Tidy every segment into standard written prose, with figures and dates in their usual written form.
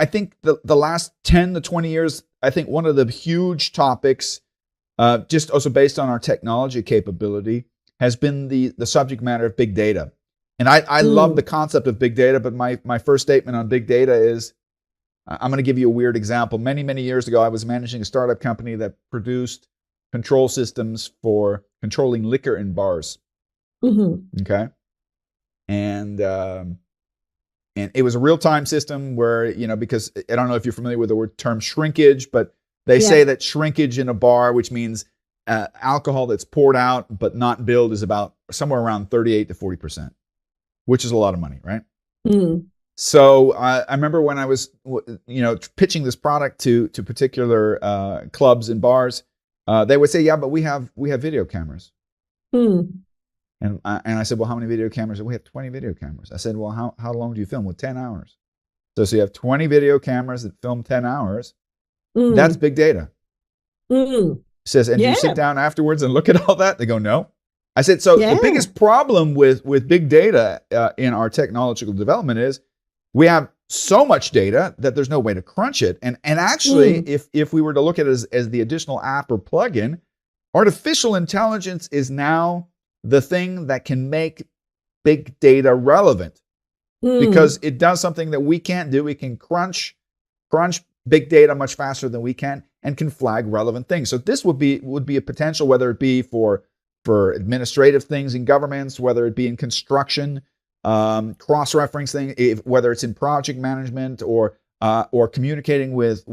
I think the last 10 to 20 years, I think one of the huge topics, just also based on our technology capability, has been the subject matter of big data. And I love the concept of big data, but my first statement on big data is, I'm going to give you a weird example. Many, many years ago, I was managing a startup company that produced control systems for controlling liquor in bars. Mm-hmm. Okay. And it was a real-time system where, because I don't know if you're familiar with the term shrinkage, but they say that shrinkage in a bar, which means alcohol that's poured out but not billed, is about somewhere around 38 to 40%, which is a lot of money, right? Mm. So I remember when I was, pitching this product to particular clubs and bars, they would say, "Yeah, but we have video cameras." Mm. And I said, "Well, how many video cameras?" We have 20 video cameras. I said, "Well, how long do you film?" Well, 10 hours. So you have 20 video cameras that film 10 hours. Mm. That's big data. Mm. He says, "And do you sit down afterwards and look at all that?" They go, "No." I said, "So the biggest problem with big data in our technological development is we have so much data that there's no way to crunch it. And actually, if we were to look at it as the additional app or plugin, artificial intelligence is now the thing that can make big data relevant because it does something that we can't do. We can crunch big data much faster than we can and can flag relevant things. So this would be a potential, whether it be for administrative things in governments, whether it be in construction, cross-referencing, whether it's in project management or communicating with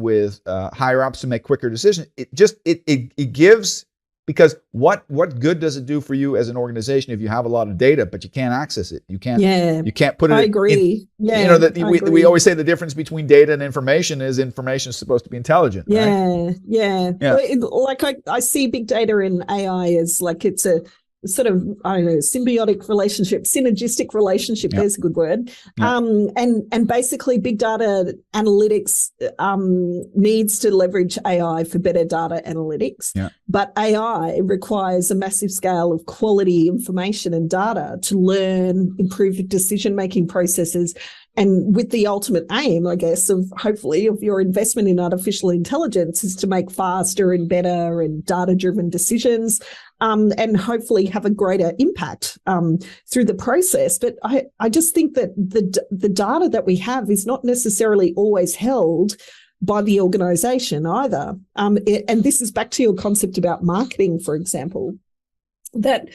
higher ups to make quicker decisions. It gives, because what good does it do for you as an organization if you have a lot of data but you can't access it? You can't put it. I agree. We always say the difference between data and information is supposed to be intelligent. Right? Yeah. Like I see big data in AI as like it's a sort of, I don't know, symbiotic relationship, synergistic relationship. Yep. There's a good word. Yep. And basically big data analytics needs to leverage AI for better data analytics. Yep. But AI requires a massive scale of quality information and data to learn, improve decision-making processes. And with the ultimate aim, I guess, of hopefully of your investment in artificial intelligence is to make faster and better and data-driven decisions, and hopefully have a greater impact through the process. But I just think that the data that we have is not necessarily always held by the organization either. And this is back to your concept about marketing, for example. That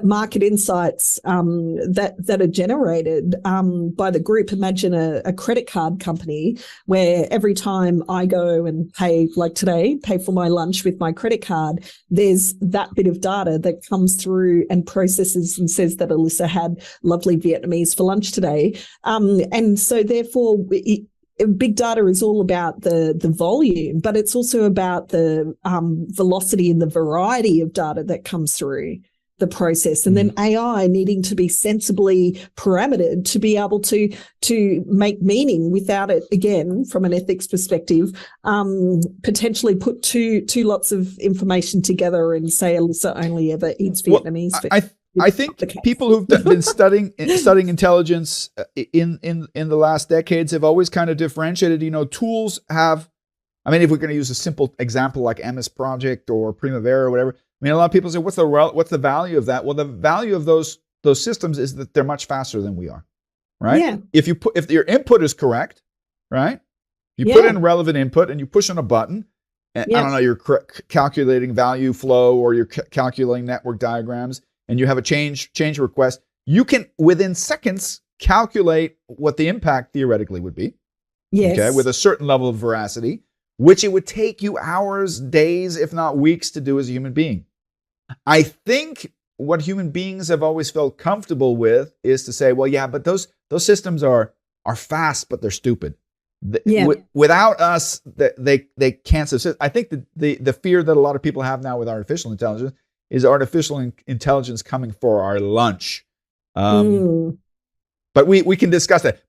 market insights that are generated by the group. Imagine a credit card company where every time I go and pay, like today, pay for my lunch with my credit card, there's that bit of data that comes through and processes and says that Elissa had lovely Vietnamese for lunch today. And so therefore, big data is all about the volume, but it's also about the velocity and the variety of data that comes through the process. And then AI needing to be sensibly parametered to be able to make meaning without it, again, from an ethics perspective, potentially put two lots of information together and say Elissa only ever eats Vietnamese. I think people who've been studying intelligence in the last decades have always kind of differentiated. Tools have, if we're going to use a simple example like MS Project or Primavera or whatever, a lot of people say, what's the value of that? Well, the value of those systems is that they're much faster than we are, right? Yeah. If your input is correct, right? You put in relevant input and you push on a button. And I don't know, you're calculating value flow or you're calculating network diagrams, and you have a change request, you can, within seconds, calculate what the impact theoretically would be. Yes. Okay, with a certain level of veracity, which it would take you hours, days, if not weeks to do as a human being. I think what human beings have always felt comfortable with is to say, well, yeah, but those systems are fast, but they're stupid. Without us, they can't subsist. I think the fear that a lot of people have now with artificial intelligence is artificial intelligence coming for our lunch. But we can discuss that.